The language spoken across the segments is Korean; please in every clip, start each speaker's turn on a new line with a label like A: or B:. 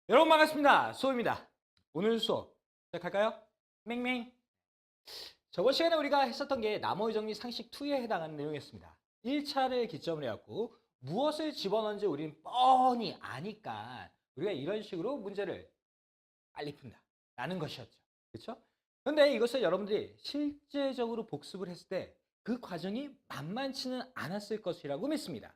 A: 여러분 반갑습니다. 수호입니다. 오늘 수업 시작할까요? 맹맹. 저번 시간에 우리가 했었던 게 나머지 정리 상식 2에 해당하는 내용이었습니다. 1차를 기점으로 해갖고 무엇을 집어넣는지 우리는 뻔히 아니까 우리가 이런 식으로 문제를 빨리 푼다 라는 것이었죠. 그렇죠? 그런데 이것을 여러분들이 실제적으로 복습을 했을 때 그 과정이 만만치는 않았을 것이라고 믿습니다.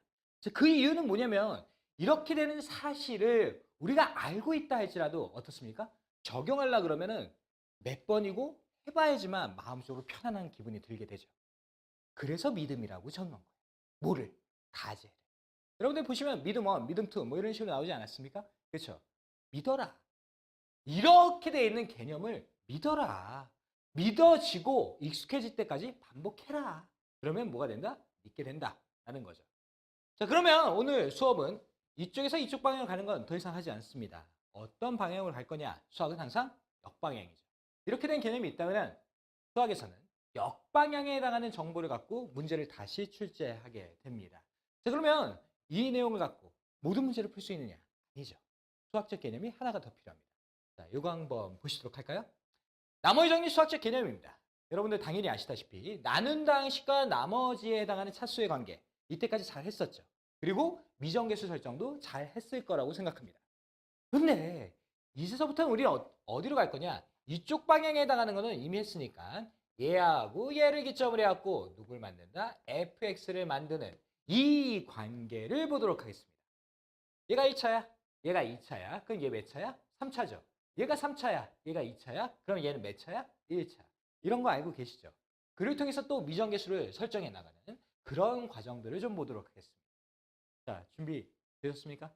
A: 그 이유는 뭐냐면 이렇게 되는 사실을 우리가 알고 있다 할지라도 어떻습니까? 적용하려 그러면은 몇 번이고 해봐야지만 마음속으로 편안한 기분이 들게 되죠. 그래서 믿음이라고 적는 거예요. 뭐를? 가제를. 여러분들 보시면 믿음 1, 믿음 2 뭐 이런 식으로 나오지 않았습니까? 그렇죠? 믿어라. 이렇게 돼 있는 개념을 믿어라. 믿어지고 익숙해질 때까지 반복해라. 그러면 뭐가 된다? 믿게 된다. 라는 거죠. 자, 그러면 오늘 수업은 이쪽에서 이쪽 방향을 가는 건 더 이상 하지 않습니다. 어떤 방향으로 갈 거냐? 수학은 항상 역방향이죠. 이렇게 된 개념이 있다면 수학에서는 역방향에 해당하는 정보를 갖고 문제를 다시 출제하게 됩니다. 자, 그러면 이 내용을 갖고 모든 문제를 풀 수 있느냐? 아니죠. 수학적 개념이 하나가 더 필요합니다. 자, 이거 한번 보시도록 할까요? 나머지 정리 수학적 개념입니다. 여러분들 당연히 아시다시피 나눈다 항식과 나머지에 해당하는 차수의 관계 이때까지 잘 했었죠. 그리고 미정계수 설정도 잘 했을 거라고 생각합니다. 근데 이제서부터는 우리 어디로 갈 거냐? 이쪽 방향에 해당하는 거는 이미 했으니까 얘하고 얘를 기점으로 해갖고 누굴 만든다? fx를 만드는 이 관계를 보도록 하겠습니다. 얘가 1차야, 얘가 2차야. 그럼 얘 몇 차야? 3차죠. 얘가 3차야, 얘가 2차야. 그럼 얘는 몇 차야? 1차. 이런 거 알고 계시죠? 그를 통해서 또 미정계수를 설정해 나가는 그런 과정들을 좀 보도록 하겠습니다. 자, 준비되셨습니까?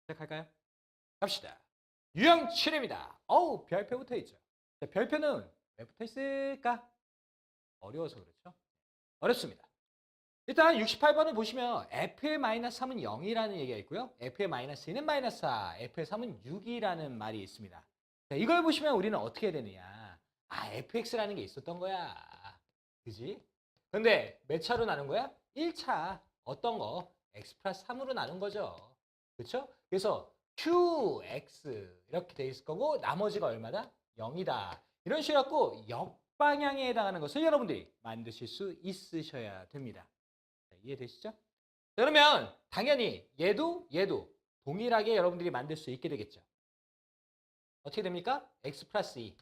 A: 시작할까요? 갑시다. 유형 7입니다. 어우, 별표부터 있죠. 자, 별표는 왜 붙어 있을까? 어려워서 그렇죠? 어렵습니다. 일단 68번을 보시면 f의 마이너스 3은 0이라는 얘기가 있고요. f의 마이너스 2는 마이너스 4, f의 3은 6이라는 말이 있습니다. 자, 이걸 보시면 우리는 어떻게 해야 되느냐. 아, fx라는 게 있었던 거야. 그지? 근데 몇 차로 나눈 거야? 1차. 어떤 거? x 플러스 3으로 나눈 거죠. 그렇죠? 그래서 qx 이렇게 돼 있을 거고 나머지가 얼마다? 0이다. 이런 식으로 갖고 역방향에 해당하는 것을 여러분들이 만드실 수 있으셔야 됩니다. 자, 이해되시죠? 자, 그러면 당연히 얘도 동일하게 여러분들이 만들 수 있게 되겠죠. 어떻게 됩니까? x 플러스 2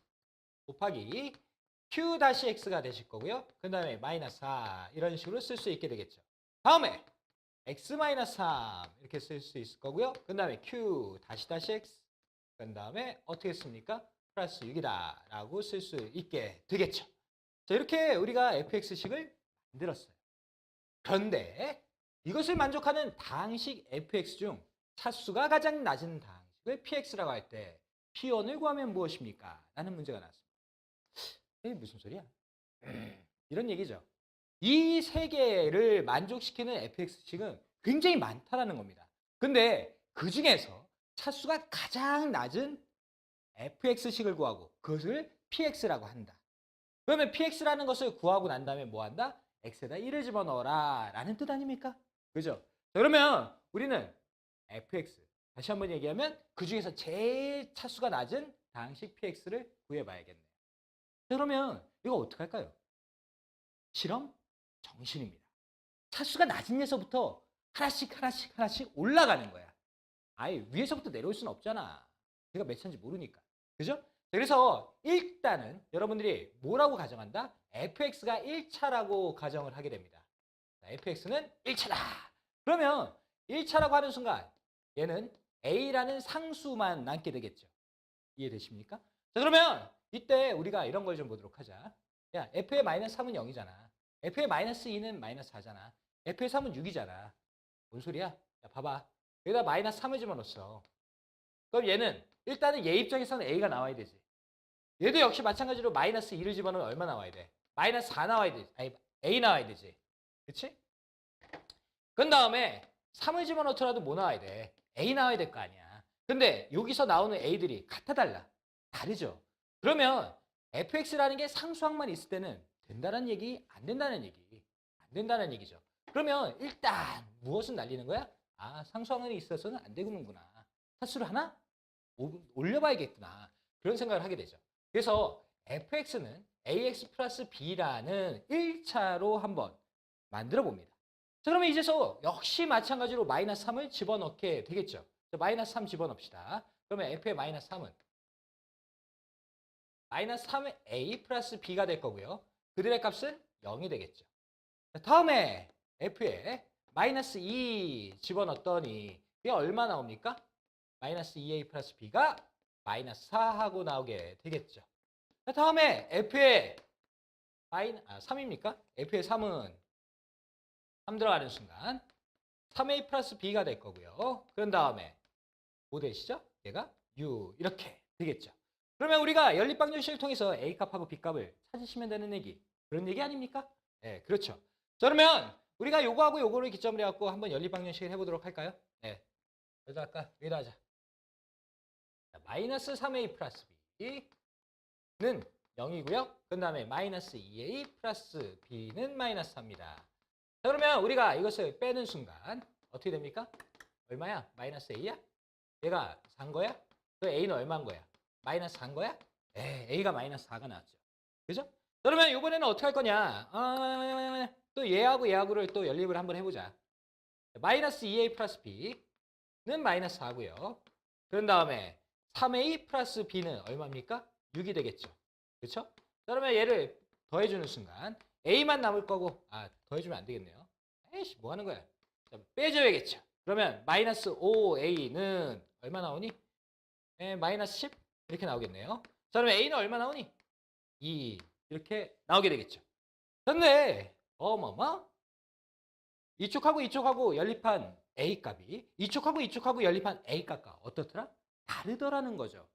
A: 곱하기 q 다시 x가 되실 거고요. 그 다음에 마이너스 4 이런 식으로 쓸 수 있게 되겠죠. 다음에 x 마이너스 3 이렇게 쓸 수 있을 거고요. 그 다음에 q 다시 x 그 다음에 어떻게 씁니까? 플러스 6이다 라고 쓸 수 있게 되겠죠. 자, 이렇게 우리가 fx식을 만들었어요. 그런데 이것을 만족하는 다항식 fx 중 차수가 가장 낮은 다항식을 px라고 할 때 p1을 구하면 무엇입니까? 라는 문제가 나왔습니다. 에이, 무슨 소리야? 이런 얘기죠. 이 세 개를 만족시키는 fx식은 굉장히 많다라는 겁니다. 근데 그 중에서 차수가 가장 낮은 fx식을 구하고 그것을 px라고 한다. 그러면 px라는 것을 구하고 난 다음에 뭐 한다? x에다 1을 집어넣어라 라는 뜻 아닙니까? 그죠? 자, 그러면 우리는 fx 다시 한번 얘기하면 그 중에서 제일 차수가 낮은 다항식 px를 구해봐야겠네요. 자, 그러면 이거 어떻게 할까요? 실험 정신입니다. 차수가 낮은 데서부터 하나씩 올라가는 거야. 아예 위에서부터 내려올 수는 없잖아. 내가 몇 차인지 모르니까. 그죠? 그래서 일단은 여러분들이 뭐라고 가정한다? fx가 1차라고 가정을 하게 됩니다. 자, fx는 1차다. 그러면 1차라고 하는 순간 얘는 a라는 상수만 남게 되겠죠. 이해되십니까? 자, 그러면 이때 우리가 이런 걸 좀 보도록 하자. 야, f의 마이너스 3은 0이잖아. f의 마이너스 2는 마이너스 4잖아. f의 3은 6이잖아. 뭔 소리야? 야, 봐봐. 여기다 마이너스 3을 집어넣었어. 그럼 얘는 일단은 얘 입장에서는 a가 나와야 되지. 얘도 역시 마찬가지로 마이너스 2를 집어넣으면 얼마 나와야 돼? 마이너스 4 나와야 되지. 아니, a 나와야 되지. 그치? 그 다음에 3을 집어넣더라도 뭐 나와야 돼? a 나와야 될 거 아니야. 근데 여기서 나오는 a들이 같아 달라. 다르죠. 그러면 fx라는 게 상수항만 있을 때는 된다는 얘기, 안 된다는 얘기. 안 된다는 얘기죠. 그러면 일단 무엇은 날리는 거야? 아, 상수항이 있어서는 안 되는구나. 차수를 하나 올려봐야겠구나. 그런 생각을 하게 되죠. 그래서 fx는 ax 플러스 b라는 1차로 한번 만들어 봅니다. 자, 그러면 이제서 역시 마찬가지로 마이너스 3을 집어넣게 되겠죠. 자, 마이너스 3 집어넣읍시다. 그러면 f의 마이너스 3은 마이너스 3의 a 플러스 b가 될 거고요. 그들의 값은 0이 되겠죠. 자, 다음에 f에 마이너스 2 집어넣었더니 이게 얼마 나옵니까? 마이너스 2a 플러스 b가 마이너스 4하고 나오게 되겠죠. 자, 다음에 f의 3입니까? f의 3은 3 들어가는 순간 3a 플러스 b가 될 거고요. 그런 다음에 뭐 되시죠? 얘가 u 이렇게 되겠죠. 그러면 우리가 연립방정식을 통해서 a값하고 b값을 찾으시면 되는 얘기. 그런 얘기 아닙니까? 네, 그렇죠. 자, 그러면 우리가 요거하고 요거를 기점으로 해갖고 한번 연립방정식을 해보도록 할까요? 네. 여기다 할까? 여기다 하자. 자, 마이너스 3a 플러스 b는 0이고요. 그 다음에 마이너스 2a 플러스 b는 마이너스 4입니다. 자, 그러면 우리가 이것을 빼는 순간 어떻게 됩니까? 얼마야? 마이너스 a야? 얘가 4인 거야? 그 a는 얼마인 거야? 마이너스 4인 거야? a가 마이너스 4가 나왔죠. 그죠? 그러면 이번에는 어떻게 할 거냐? 또 얘하고를 또 연립을 한번 해보자. 마이너스 2a 플러스 b는 마이너스 4고요. 그런 다음에 3a 플러스 b는 얼마입니까? 6이 되겠죠. 그렇죠? 그러면 얘를 더해주는 순간 a만 남을 거고 더해주면 안 되겠네요. 에이씨 뭐 하는 거야? 자, 빼줘야겠죠. 그러면 마이너스 5a는 얼마 나오니? 마이너스 10 이렇게 나오겠네요. 자, 그러면 a는 얼마 나오니? 2 이렇게 나오게 되겠죠. 근데 이쪽하고 이쪽하고 연립한 a 값이 이쪽하고 이쪽하고 연립한 a 값과 어떻더라? 다르더라는 거죠.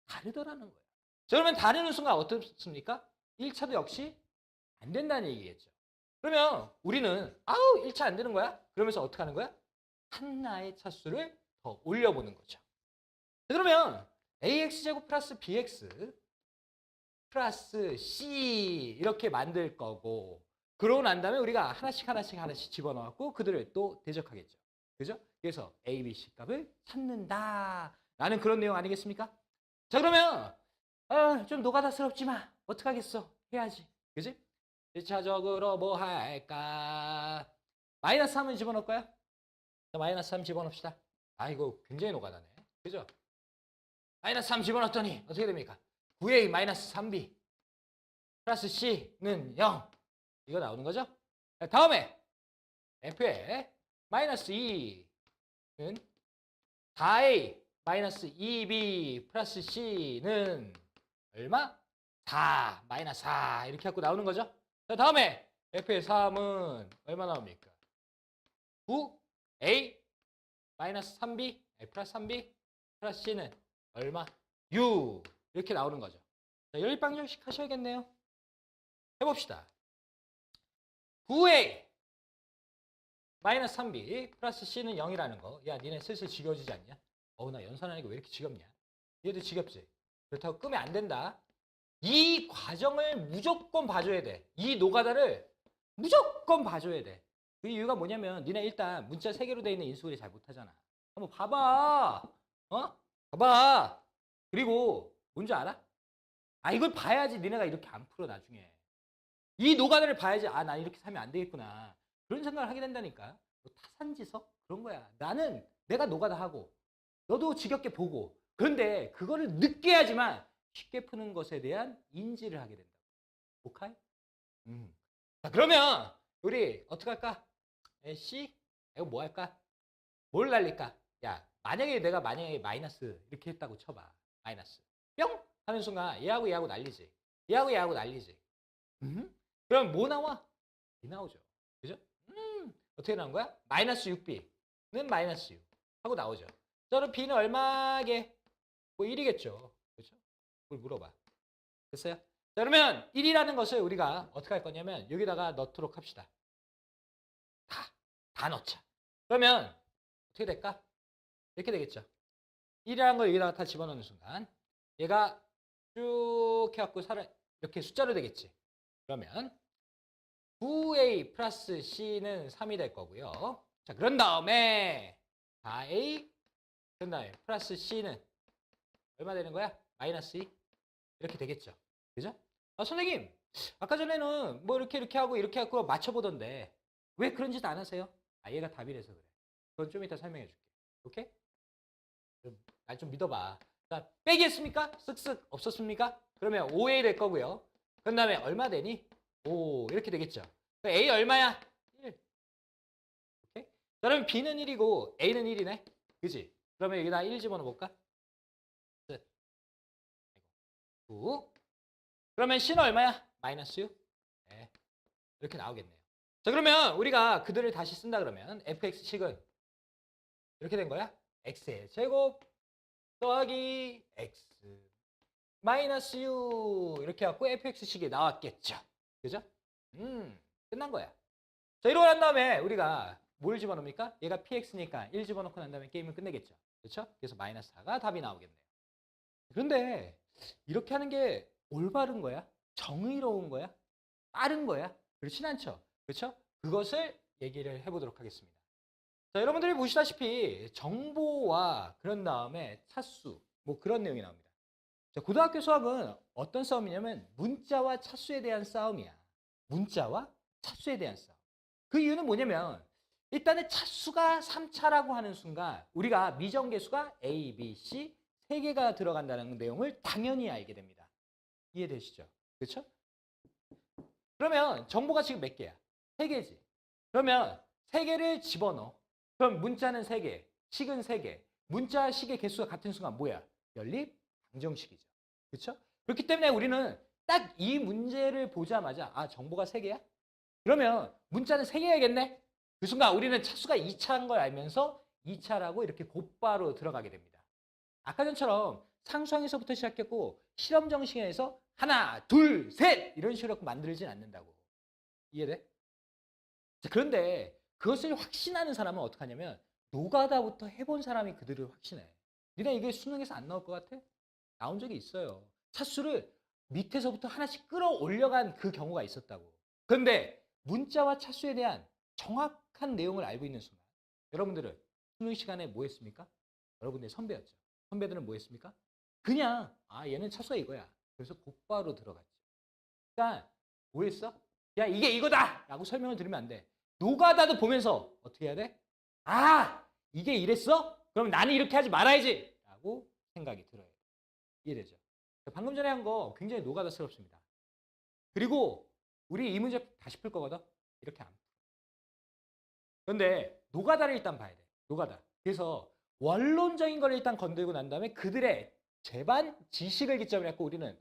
A: 다르더라는 거예요. 자, 그러면 다르는 순간 어떻습니까? 1차도 역시 안 된다는 얘기겠죠. 그러면 우리는 1차 안 되는 거야? 그러면서 어떻게 하는 거야? 하나의 차수를 더 올려보는 거죠. 자, 그러면 ax제곱 플러스 bx 플러스 c 이렇게 만들 거고 그러고 난 다음에 우리가 하나씩 집어넣고 그들을 또 대적하겠죠. 그죠? 그래서 a, b, c 값을 찾는다 라는 그런 내용 아니겠습니까? 자, 그러면 좀 노가다스럽지만 어떡하겠어? 해야지. 그지? 1차적으로 뭐 할까? 마이너스 3을 집어넣을까요? 자, 마이너스 3 집어넣읍시다. 이거 굉장히 노가다네. 그죠? 마이너스 3 집어넣었더니 어떻게 됩니까? 9a 마이너스 3b 플러스 c는 0. 이거 나오는 거죠? 자, 다음에 f의 마이너스 2는 4a 마이너스 2b 플러스 c는 얼마? 4 마이너스 4 이렇게 갖고 나오는 거죠. 자, 다음에 f의 3은 얼마 나옵니까? 9a 마이너스 3b 플러스 3b 플러스 c는 얼마? 6 이렇게 나오는 거죠. 자, 연립방정식 하셔야겠네요. 해봅시다. 9a 마이너스 3b 플러스 c는 0이라는 거. 야, 니네 슬슬 지겨워지지 않냐? 나 연산하니까 왜 이렇게 지겹냐? 얘도 지겹지? 그렇다고 끄면 안 된다. 이 과정을 무조건 봐줘야 돼. 이 노가다를 무조건 봐줘야 돼. 그 이유가 뭐냐면 니네 일단 문자 3개로 되어 있는 인수분해 잘 못하잖아. 한번 봐봐. 봐봐. 그리고 뭔지 알아? 이걸 봐야지 니네가 이렇게 안 풀어 나중에. 이 노가다를 봐야지 난 이렇게 살면 안 되겠구나. 그런 생각을 하게 된다니까. 타산지석? 그런 거야. 나는 내가 노가다 하고 너도 지겹게 보고 그런데 그거를 느껴야지만 쉽게 푸는 것에 대한 인지를 하게 된다. 오케이? 자, 그러면 우리 어떻게 할까? C? 이거 뭐 할까? 뭘 날릴까? 야, 내가 만약에 마이너스 이렇게 했다고 쳐봐. 마이너스. 뿅! 하는 순간 얘하고 날리지. 얘하고 날리지. 그럼 뭐 나와? B 나오죠. 그죠? 어떻게 나온 거야? 마이너스 6B는 마이너스 6 하고 나오죠. 저는 B는 얼마게? 뭐 1이겠죠. 그렇죠? 그걸 물어봐. 됐어요? 자, 그러면 1이라는 것을 우리가 어떻게 할 거냐면 여기다가 넣도록 합시다. 다 넣자. 그러면 어떻게 될까? 이렇게 되겠죠. 1이라는 걸 여기다가 다 집어넣는 순간 얘가 쭉 해갖고 이렇게 숫자로 되겠지. 그러면 9a 플러스 c는 3이 될 거고요. 자, 그런 다음에 4a 그 다음에 플러스 C는 얼마 되는 거야? 마이너스 2. 이렇게 되겠죠. 그죠? 아, 선생님, 아까 전에는 뭐 이렇게 하고 이렇게 하고 맞춰보던데 왜 그런 짓 안 하세요? 아, 얘가 답이라서 그래. 그건 좀 이따 설명해 줄게. 오케이? 날 좀 믿어봐. 자, 빼기 했습니까? 쓱쓱 없었습니까? 그러면 5A 될 거고요. 그 다음에 얼마 되니? 5 이렇게 되겠죠. A 얼마야? 1. 오케이? 그러면 B는 1이고 A는 1이네. 그지? 그러면 여기다 1 집어넣어볼까? 끝. 9. 그러면 C는 얼마야? 마이너스 6. 네. 이렇게 나오겠네요. 자, 그러면 우리가 그들을 다시 쓴다 그러면 fx식은 이렇게 된 거야. x의 제곱 더하기 x 마이너스 6 이렇게 갖고 fx식이 나왔겠죠. 그죠? 끝난 거야. 자, 이러고 난 다음에 우리가 뭘 집어넣습니까? 얘가 px니까 1 집어넣고 난 다음에 게임을 끝내겠죠. 그렇죠? 그래서 마이너스 4가 답이 나오겠네요. 그런데 이렇게 하는 게 올바른 거야? 정의로운 거야? 빠른 거야? 그렇진 않죠. 그렇죠? 그것을 얘기를 해보도록 하겠습니다. 자, 여러분들이 보시다시피 정보와 그런 다음에 차수 뭐 그런 내용이 나옵니다. 자, 고등학교 수학은 어떤 싸움이냐면 문자와 차수에 대한 싸움이야. 문자와 차수에 대한 싸움. 그 이유는 뭐냐면 일단은 차수가 3차라고 하는 순간 우리가 미정계수가 A, B, C 3개가 들어간다는 내용을 당연히 알게 됩니다. 이해되시죠? 그렇죠? 그러면 정보가 지금 몇 개야? 3개지. 그러면 3개를 집어넣어. 그럼 문자는 3개, 식은 3개. 문자와 식의 개수가 같은 순간 뭐야? 연립 방정식이죠. 그렇죠? 그렇기 때문에 우리는 딱 이 문제를 보자마자 아, 정보가 3개야? 그러면 문자는 3개야겠네? 그 순간 우리는 차수가 2차인 걸 알면서 2차라고 이렇게 곧바로 들어가게 됩니다. 아까 전처럼 상수항에서부터 시작했고 실험 정식에서 하나, 둘, 셋 이런 식으로 만들진 않는다고. 이해돼? 자, 그런데 그것을 확신하는 사람은 어떻게 하냐면 노가다부터 해본 사람이 그들을 확신해. 니네 이게 수능에서 안 나올 것 같아? 나온 적이 있어요. 차수를 밑에서부터 하나씩 끌어올려간 그 경우가 있었다고. 그런데 문자와 차수에 대한 정확한 내용을 알고 있는 순간 여러분들은 수능 시간에 뭐 했습니까? 여러분들의 선배였죠. 선배들은 뭐 했습니까? 그냥 아, 얘는 차수가 이거야. 그래서 곧바로 들어갔죠. 그러니까 뭐 했어? 야, 이게 이거다! 라고 설명을 드리면 안 돼. 노가다도 보면서 어떻게 해야 돼? 아, 이게 이랬어? 그럼 나는 이렇게 하지 말아야지! 라고 생각이 들어야 돼. 이해되죠? 방금 전에 한 거 굉장히 노가다스럽습니다. 그리고 우리 이 문제 다시 풀 거거든? 이렇게 안 풀어. 그런데 노가다를 일단 봐야 돼. 노가다. 그래서 원론적인 걸 일단 건들고 난 다음에 그들의 제반 지식을 기점으로 해서 우리는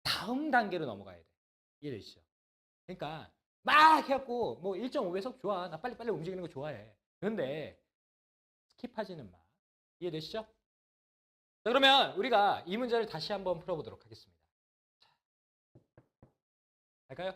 A: 다음 단계로 넘어가야 돼. 이해되시죠? 그러니까 막 해갖고 뭐 1.5배속 좋아. 나 빨리빨리 움직이는 거 좋아해. 그런데 스킵하지는 마. 이해되시죠? 자, 그러면 우리가 이 문제를 다시 한번 풀어보도록 하겠습니다. 갈까요?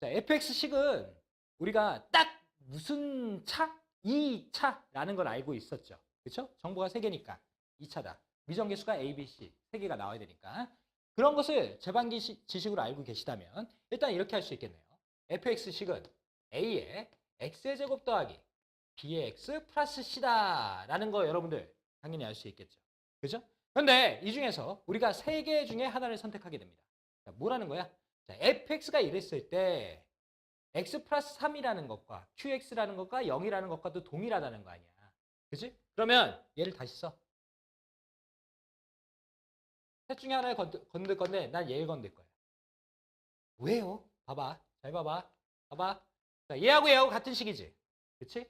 A: 자, fx식은 우리가 딱 무슨 차? 2차라는 걸 알고 있었죠. 그렇죠? 정보가 3개니까 2차다. 미정계수가 A, B, C 3개가 나와야 되니까 그런 것을 제반기 지식으로 알고 계시다면 일단 이렇게 할 수 있겠네요. fx식은 a의 x의 제곱 더하기 b의 x 플러스 c다 라는 거 여러분들 당연히 알 수 있겠죠. 그죠? 그런데 이 중에서 우리가 3개 중에 하나를 선택하게 됩니다. 자, 뭐라는 거야? 자, fx가 이랬을 때 x 플러스 3이라는 것과 qx라는 것과 0이라는 것과도 동일하다는 거 아니야. 그지? 그러면 얘를 다시 써. 셋 중에 하나를 건들 건데 난 얘를 건들 거야. 왜요? 봐봐. 잘 봐봐. 봐봐. 자, 얘하고 얘하고 같은 식이지. 그치?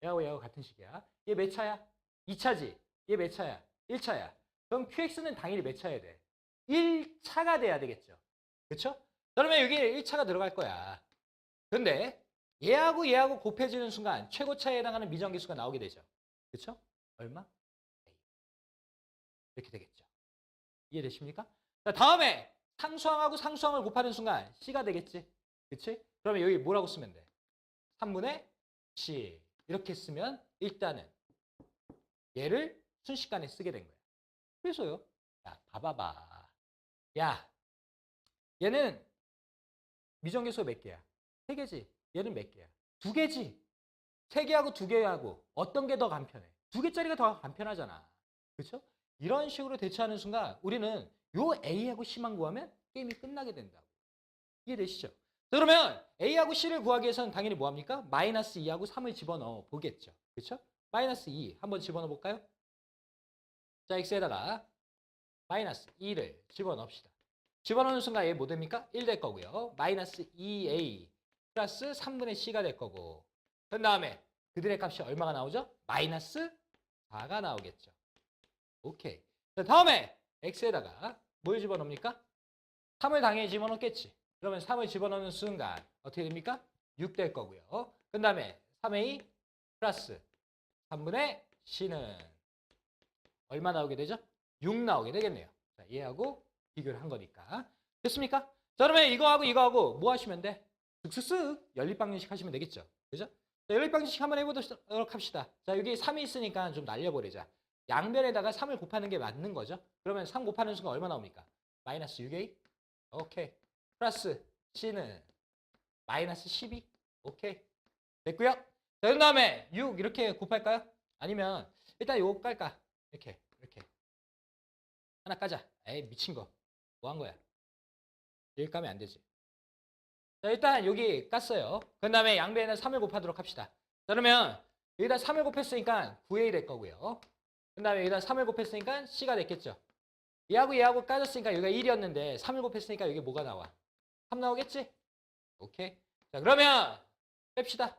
A: 얘하고 얘하고 같은 식이야. 얘 몇 차야? 2차지. 얘 몇 차야? 1차야. 그럼 qx는 당연히 몇 차야 돼? 1차가 돼야 되겠죠. 그쵸? 그러면 여기 1차가 들어갈 거야. 근데 얘하고 얘하고 곱해지는 순간 최고차에 해당하는 미정계수가 나오게 되죠. 그쵸? 얼마? 이렇게 되겠죠. 이해되십니까? 자, 다음에 상수항하고 상수항을 곱하는 순간 C가 되겠지. 그치? 그러면 여기 뭐라고 쓰면 돼? 3분의 C. 이렇게 쓰면 일단은 얘를 순식간에 쓰게 된 거야. 그래서요. 야, 봐봐봐. 야, 얘는 미정계수가 몇 개야? 3개지. 얘는 몇 개야? 2개지. 3개하고 2개하고 어떤 게 더 간편해? 2개짜리가 더 간편하잖아. 그렇죠? 이런 식으로 대처하는 순간 우리는 요 A하고 C만 구하면 게임이 끝나게 된다고. 이해되시죠? 자, 그러면 A하고 C를 구하기 위해서는 당연히 뭐합니까? 마이너스 2하고 3을 집어넣어 보겠죠. 그렇죠? 마이너스 2 한번 집어넣어 볼까요? 자, X에다가 마이너스 2를 집어넣읍시다. 집어넣는 순간 얘 뭐 됩니까? 1 될 거고요. 마이너스 2A 플러스 3분의 C가 될 거고. 그 다음에 그들의 값이 얼마가 나오죠? 마이너스 4가 나오겠죠. 오케이. 자, 다음에 X에다가 뭘 집어넣습니까? 3을 당연히 집어넣겠지. 그러면 3을 집어넣는 순간 어떻게 됩니까? 6 될 거고요. 그 다음에 3A 플러스 3분의 C는 얼마 나오게 되죠? 6 나오게 되겠네요. 자, 얘하고 비교를 한 거니까. 됐습니까? 자, 그러면 이거하고 뭐 하시면 돼? 쓱쓱쓱 연립방정식 하시면 되겠죠. 그죠? 자, 연립방정식 한번 해보도록 합시다. 자, 여기 3이 있으니까 좀 날려버리자. 양변에다가 3을 곱하는 게 맞는 거죠. 그러면 3 곱하는 순간 얼마 나옵니까? 마이너스 6A. 오케이. 플러스 C는 마이너스 12. 오케이. 됐고요. 자, 그 다음에 6 이렇게 곱할까요? 아니면 일단 요거 깔까? 이렇게. 하나 까자. 에이, 미친 거. 뭐 한 거야? 여기 까면 안 되지. 자, 일단 여기 깠어요. 그 다음에 양변에다 3을 곱하도록 합시다. 자, 그러면 여기다 3을 곱했으니까 9A 될 거고요. 그 다음에 여기다 3을 곱했으니까 C가 됐겠죠. 얘하고 까졌으니까 여기가 1이었는데 3을 곱했으니까 여기 뭐가 나와? 3 나오겠지? 오케이. 자, 그러면 뺍시다.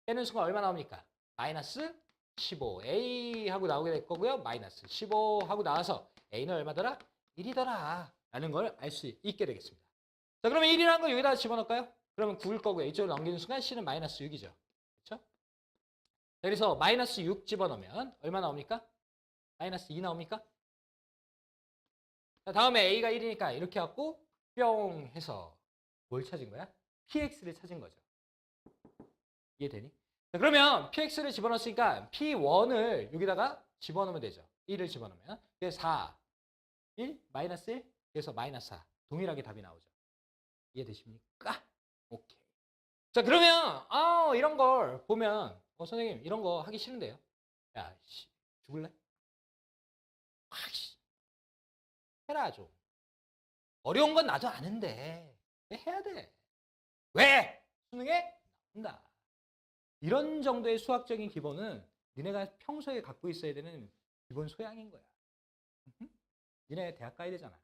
A: 빼는 순간 얼마 나옵니까? 마이너스 15A 하고 나오게 될 거고요. 마이너스 15 하고 나와서 A는 얼마더라? 1이더라. 라는 걸 알 수 있게 되겠습니다. 자, 그러면 1이라는 거 여기다 집어넣을까요? 그러면 9일 거고요. 이쪽으로 넘기는 순간 C는 마이너스 6이죠. 그렇죠? 그래서 마이너스 6 집어넣으면 얼마 나옵니까? 마이너스 2 나옵니까? 자, 다음에 A가 1이니까 이렇게 갖고 뿅 해서 뭘 찾은 거야? PX를 찾은 거죠. 이해되니? 자, 그러면 PX를 집어넣었으니까 P1을 여기다가 집어넣으면 되죠. 1을 집어넣으면. 그래서 4, 1, 마이너스 1, 그래서 마이너스 4. 동일하게 답이 나오죠. 이해되십니까? 오케이. 자, 그러면 이런 걸 보면 선생님 이런 거 하기 싫은데요. 야, 씨, 죽을래? 씨. 해라 좀. 어려운 건 나도 아는데 왜 해야 돼? 왜? 수능에 나온다. 이런 정도의 수학적인 기본은 니네가 평소에 갖고 있어야 되는 기본 소양인 거야. 니네 대학 가야 되잖아.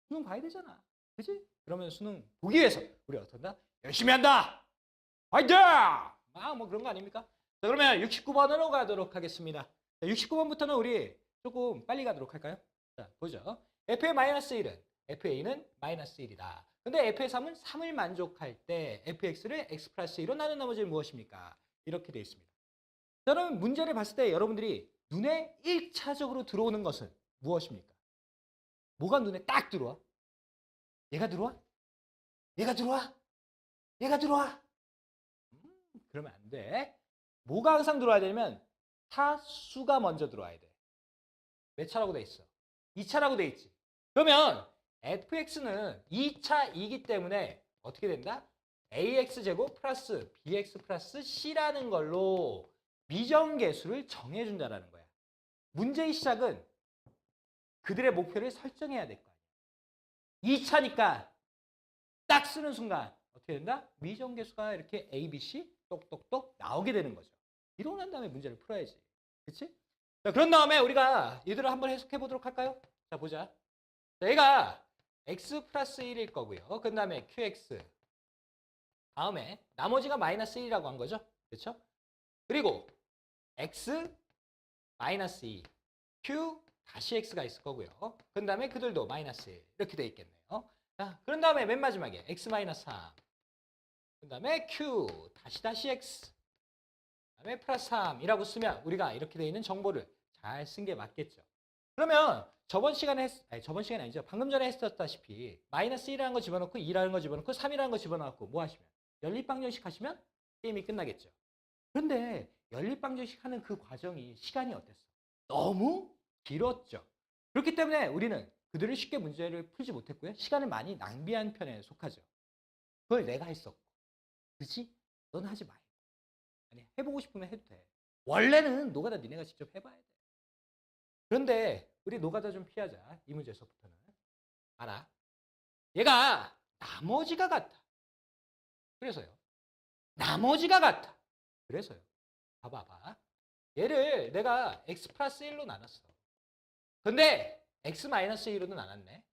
A: 수능 봐야 되잖아. 그치? 그러면 수능 보기 위해서 우리 어떤다? 열심히 한다! 화이팅! 뭐 그런 거 아닙니까? 자, 그러면 69번으로 가도록 하겠습니다. 69번부터는 우리 조금 빨리 가도록 할까요? 자, 보죠. f의 마이너스 1은 fa는 마이너스 1이다. 근데 f의 3은 3을 만족할 때 fx를 x 플러스 1로 나눈 나머지는 무엇입니까? 이렇게 되어 있습니다. 자, 그럼 문제를 봤을 때 여러분들이 눈에 1차적으로 들어오는 것은 무엇입니까? 뭐가 눈에 딱 들어와? 얘가 들어와? 얘가 들어와? 얘가 들어와? 그러면 안 돼. 뭐가 항상 들어와야 되냐면 타수가 먼저 들어와야 돼. 몇 차라고 돼 있어? 2차라고 돼 있지. 그러면 fx는 2차이기 때문에 어떻게 된다? ax제곱 플러스 bx 플러스 c라는 걸로 미정계수를 정해준다는 거야. 문제의 시작은 그들의 목표를 설정해야 될 거야. 2차니까 딱 쓰는 순간 어떻게 된다? 미정계수가 이렇게 a, b, c 똑똑똑 나오게 되는 거죠. 이러고 난 다음에 문제를 풀어야지. 그렇지? 자, 그런 다음에 우리가 얘들을 한번 해석해 보도록 할까요? 자, 보자. 자, 얘가 x 플러스 1일 거고요. 그 다음에 qx. 다음에 나머지가 마이너스 1이라고 한 거죠. 그렇죠? 그리고 x 마이너스 2, q 다시 x가 있을 거고요. 그 다음에 그들도 마이너스 1 이렇게 돼 있겠네요. 자, 그런 다음에 맨 마지막에 x 마이너스 3, 그 다음에 q 다시 x, 그 다음에 플러스 3이라고 쓰면 우리가 이렇게 돼 있는 정보를 잘 쓴 게 맞겠죠. 그러면 저번 시간에 저번 시간이 아니죠. 방금 전에 했었다시피 마이너스 1이라는 거 집어넣고 2라는 거 집어넣고 3이라는 거 집어넣고 뭐 하시면 연립방정식 하시면 게임이 끝나겠죠. 그런데 연립방정식 하는 그 과정이 시간이 어땠어? 너무 길었죠. 그렇기 때문에 우리는 그들을 쉽게 문제를 풀지 못했고요. 시간을 많이 낭비한 편에 속하죠. 그걸 내가 했었고. 그렇지? 넌 하지 마. 아니, 해보고 싶으면 해도 돼. 원래는 노가다 니네가 직접 해봐야 돼. 그런데 우리 노가다 좀 피하자. 이 문제에서부터는. 알아. 얘가 나머지가 같아. 그래서요. 나머지가 같아. 그래서요. 봐봐봐. 얘를 내가 x 플러스 1로 나눴어. 근데 x 마이너스 1로는 나눴네.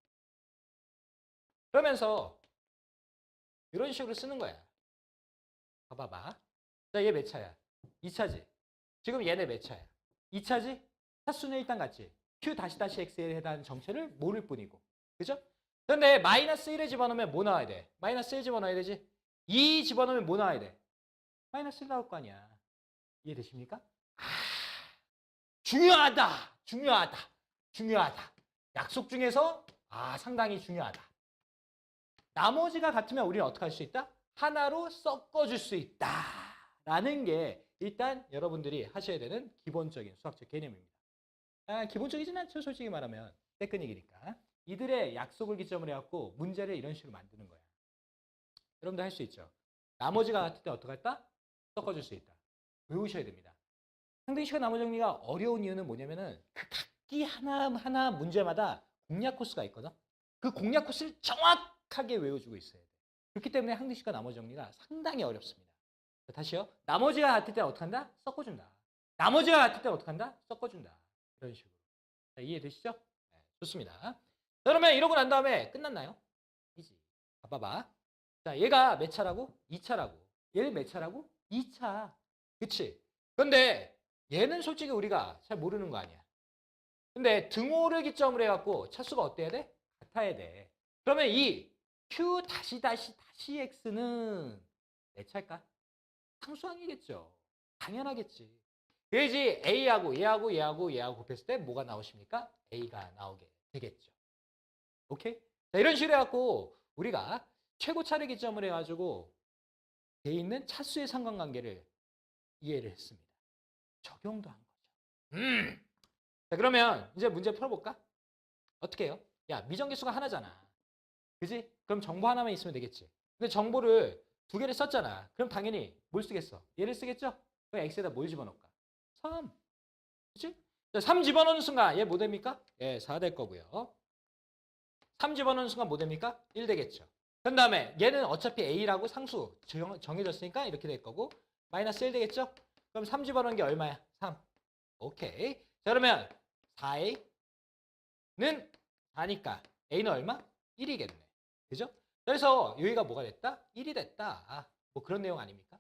A: 그러면서 이런 식으로 쓰는 거야. 봐봐봐. 자, 얘 몇 차야? 2차지. 지금 얘네 몇 차야? 2차지? 차수는 일단 같지. q 다시 x에 해당하는 정체를 모를 뿐이고. 그죠? 근데 마이너스 1을 집어넣으면 뭐 나와야 돼? 마이너스 1 집어넣어야 되지? 2 집어넣으면 뭐 나와야 돼? 마이너스 1 나올 거 아니야. 이해되십니까? 아, 중요하다. 중요하다. 중요하다. 약속 중에서 상당히 중요하다. 나머지가 같으면 우리는 어떻게 할 수 있다? 하나로 섞어줄 수 있다. 라는 게 일단 여러분들이 하셔야 되는 기본적인 수학적 개념입니다. 기본적이진 않죠. 솔직히 말하면. 테크닉이니까. 이들의 약속을 기점으로 해갖고 문제를 이런 식으로 만드는 거야. 여러분들 할 수 있죠. 나머지가 같을 때 어떻게 할까? 섞어줄 수 있다. 외우셔야 됩니다. 상대시간 나머지 정리가 어려운 이유는 뭐냐면은 그 각기 하나하나 문제마다 공략 코스가 있거든. 그 공략 코스를 정확하게 외워주고 있어야 돼. 그렇기 때문에 상대시간 나머지 정리가 상당히 어렵습니다. 자, 다시요. 나머지가 같을 때 어떻게 한다? 섞어준다. 나머지가 같을 때 어떻게 한다? 섞어준다. 이런 식으로. 자, 이해되시죠? 네, 좋습니다. 그러면 이러고 난 다음에 끝났나요? 이지. 봐봐. 자, 얘가 몇 차라고? 2차라고. 얘는 몇 차라고? 2차. 그치? 근데 얘는 솔직히 우리가 잘 모르는 거 아니야. 근데 등호를 기점으로 해갖고 차수가 어때야 돼? 같아야 돼. 그러면 이 q 다시 x는 몇 차일까? 상수항이겠죠. 당연하겠지. 그래야지 a하고 얘하고 곱했을 때 뭐가 나오십니까? a가 나오게 되겠죠. 오케이? 자, 이런 식으로 해갖고 우리가 최고차를 기점으로 해가지고 돼 있는 차수의 상관관계를 이해를 했습니다. 적용도 한 거죠. 자, 그러면 이제 문제 풀어볼까? 어떻게 해요? 야, 미정계수가 하나잖아. 그지? 그럼 정보 하나만 있으면 되겠지. 근데 정보를 두 개를 썼잖아. 그럼 당연히 뭘 쓰겠어? 얘를 쓰겠죠? 그럼 x에다 뭘 집어넣을까? 3. 그치? 자, 3 집어넣는 순간 얘 뭐 됩니까? 예, 4 될 거고요. 3 집어넣는 순간 뭐 됩니까? 1 되겠죠. 그 다음에 얘는 어차피 a라고 상수 정해졌으니까 이렇게 될 거고 마이너스 1 되겠죠? 그럼 3 집어넣는 게 얼마야? 3. 오케이. 자, 그러면 4a는 4니까 a는 얼마? 1이겠네. 그죠? 그래서 여기가 뭐가 됐다? 1이 됐다. 뭐 그런 내용 아닙니까?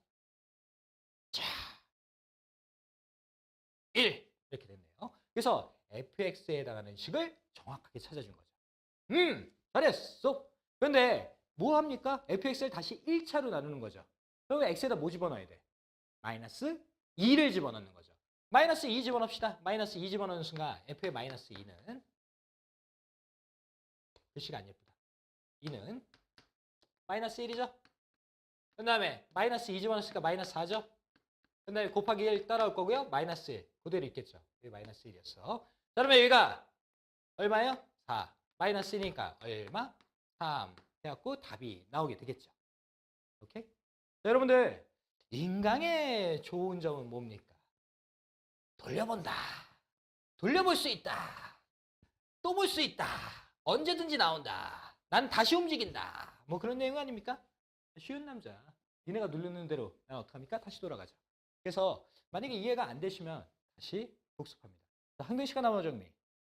A: 자, 1 이렇게 됐네요. 그래서 fx에 해당하는 식을 정확하게 찾아준 거죠. 잘했어. 그런데 뭐 합니까? fx를 다시 1차로 나누는 거죠. 그러면 x에다 뭐 집어넣어야 돼? 마이너스 2를 집어넣는 거죠. 마이너스 2 집어넣읍시다. 마이너스 2 집어넣는 순간 f의 마이너스 2는 글씨가 안 예쁘다. 2는 마이너스 1이죠. 그 다음에 마이너스 2 집어넣으니까 마이너스 4죠. 그 다음에 곱하기 1 따라올 거고요. 마이너스 1 그대로 있겠죠. 여기 마이너스 1이었어. 자, 그러면 여기가 얼마예요? 4. 마이너스 1이니까 얼마? 3 해갖고 답이 나오게 되겠죠. 오케이? 자, 여러분들 인강의 좋은 점은 뭡니까? 돌려본다. 돌려볼 수 있다. 또 볼 수 있다. 언제든지 나온다. 난 다시 움직인다. 뭐 그런 내용 아닙니까? 쉬운 남자. 니네가 누르는 대로 어떡합니까? 다시 돌아가죠. 그래서 만약에 이해가 안 되시면 다시 복습합니다. 항등시간 나머지 정리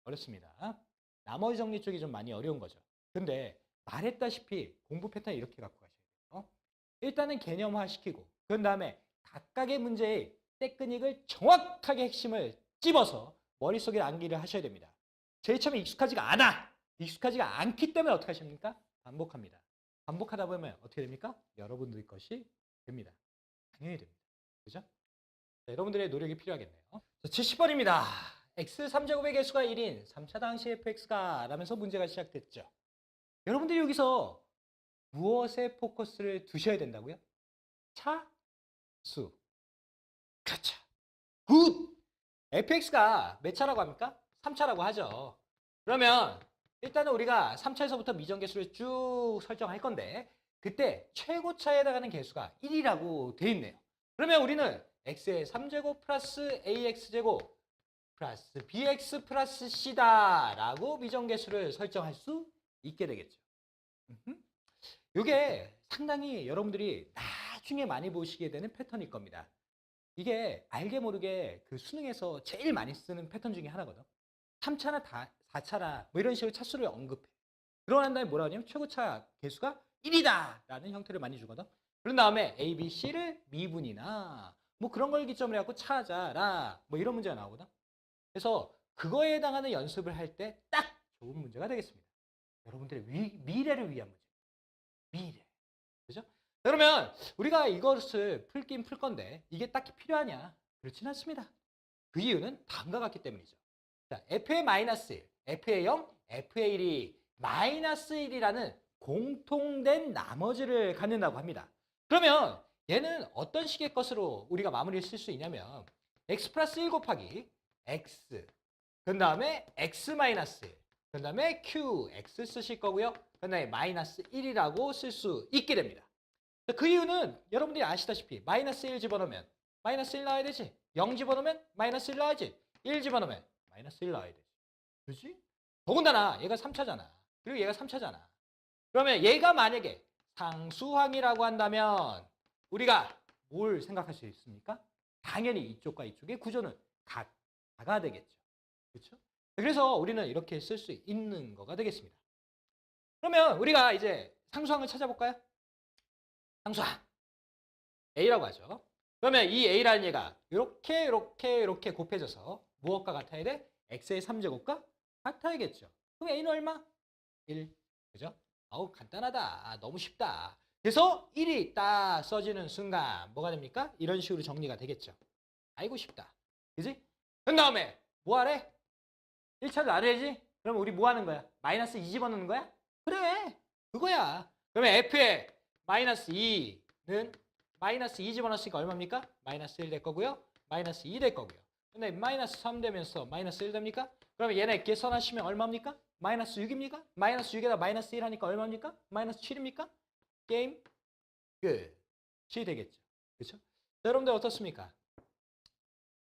A: 어렵습니다. 나머지 정리 쪽이 좀 많이 어려운 거죠. 근데 말했다시피 공부 패턴 이렇게 갖고 가셔야 돼요. 일단은 개념화 시키고 그 다음에 각각의 문제의 테크닉을 정확하게 핵심을 찝어서 머릿속에 암기를 하셔야 됩니다. 제일 처음에 익숙하지가 않아. 익숙하지가 않기 때문에 어떻게 하십니까? 반복합니다. 반복하다 보면 어떻게 됩니까? 여러분들 것이 됩니다. 당연히 됩니다. 그죠? 자, 여러분들의 노력이 필요하겠네요. 70번입니다. x 3제곱의 개수가 1인 3차 당시 fx가 라면서 문제가 시작됐죠. 여러분들이 여기서 무엇에 포커스를 두셔야 된다고요? 차수. 그렇죠. 굿! fx가 몇 차라고 합니까? 3차라고 하죠. 그러면 일단은 우리가 3차에서부터 미정계수를 쭉 설정할 건데 그때 최고차에 해당하는 개수가 1이라고 돼 있네요. 그러면 우리는 x의 3제곱 플러스 ax제곱 플러스 bx 플러스 c다라고 미정계수를 설정할 수 있게 되겠죠. 이게 상당히 여러분들이 나중에 많이 보시게 되는 패턴일 겁니다. 이게 알게 모르게 그 수능에서 제일 많이 쓰는 패턴 중에 하나거든. 3차나 4차나 뭐 이런 식으로 차수를 언급해. 그러고 난 다음에 뭐라 하냐면 최고차 개수가 1이다 라는 형태를 많이 주거든. 그런 다음에 A, B, C를 미분이나 뭐 그런 걸 기점으로 해갖고 찾아라 뭐 이런 문제가 나오거든. 그래서 그거에 해당하는 연습을 할 때 딱 좋은 문제가 되겠습니다. 여러분들의 미래를 위한 문제. 미래. 그죠? 그러면 우리가 이것을 풀긴 풀 건데 이게 딱히 필요하냐? 그렇진 않습니다. 그 이유는 다음과 같기 때문이죠. 자, FA 마이너스 1, FA 0, FA 1이 마이너스 1이라는 공통된 나머지를 갖는다고 합니다. 그러면 얘는 어떤 식의 것으로 우리가 마무리를 쓸 수 있냐면 x 플러스 1 곱하기 x 그 다음에 x 마이너스 1 그 다음에 qx 쓰실 거고요. 그 다음에 마이너스 1이라고 쓸 수 있게 됩니다. 그 이유는 여러분들이 아시다시피 마이너스 1 집어넣으면 마이너스 1 나와야 되지. 0 집어넣으면 마이너스 1 나와야지. 1 집어넣으면 마이너스 1 나와야 되지. 그렇지? 더군다나 얘가 3차잖아. 그리고 얘가 3차잖아. 그러면 얘가 만약에 상수항이라고 한다면 우리가 뭘 생각할 수 있습니까? 당연히 이쪽과 이쪽의 구조는 같아가 되겠죠. 그렇죠? 그래서 우리는 이렇게 쓸 수 있는 거가 되겠습니다. 그러면 우리가 이제 상수항을 찾아볼까요? 상수항 A라고 하죠. 그러면 이 A라는 얘가 이렇게 곱해져서 무엇과 같아야 돼? X의 3제곱과 같아야겠죠. 그럼 A는 얼마? 1. 그죠? 아우 간단하다. 너무 쉽다. 그래서 1이 딱 써지는 순간 뭐가 됩니까? 이런 식으로 정리가 되겠죠. 아이고 쉽다. 그지? 그 다음에 뭐 하래? 1차를 나눠야지. 그러면 우리 뭐 하는 거야? 마이너스 2 집어넣는 거야? 그래. 그거야. 그러면 F의 마이너스 2는 마이너스 2 집어넣었으니까 얼마입니까? 마이너스 1 될 거고요. 마이너스 2 될 거고요. 근데 마이너스 3 되면서 마이너스 1 됩니까? 그러면 얘네 계산하시면 얼마입니까? 마이너스 6입니까? 마이너스 6에다 마이너스 1 하니까 얼마입니까? 마이너스 7입니까? 게임 끝이 되겠죠. 그렇죠? 여러분들 어떻습니까?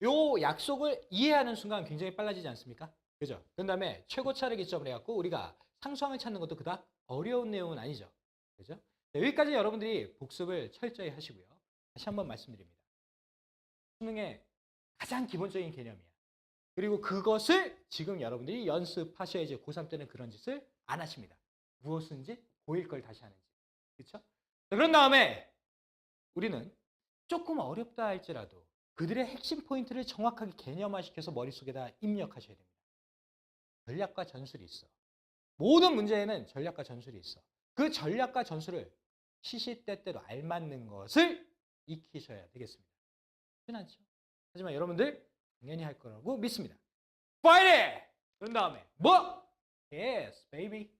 A: 요 약속을 이해하는 순간 굉장히 빨라지지 않습니까? 그죠? 그 다음에 최고차를 기점으로 해갖고 우리가 상수항을 찾는 것도 그닥 어려운 내용은 아니죠. 그죠? 여기까지 여러분들이 복습을 철저히 하시고요. 다시 한번 말씀드립니다. 수능의 가장 기본적인 개념이야. 그리고 그것을 지금 여러분들이 연습하셔야지 고3 때는 그런 짓을 안 하십니다. 무엇인지 보일 걸 다시 하는지. 그렇죠? 그런 다음에 우리는 조금 어렵다 할지라도 그들의 핵심 포인트를 정확하게 개념화시켜서 머릿속에다 입력하셔야 됩니다. 전략과 전술이 있어. 모든 문제에는 전략과 전술이 있어. 그 전략과 전술을 시시때때로 알맞는 것을 익히셔야 되겠습니다. 흔하죠? 하지만 여러분들 당연히 할 거라고 믿습니다. 파이팅! 그런 다음에 뭐? Yes, baby.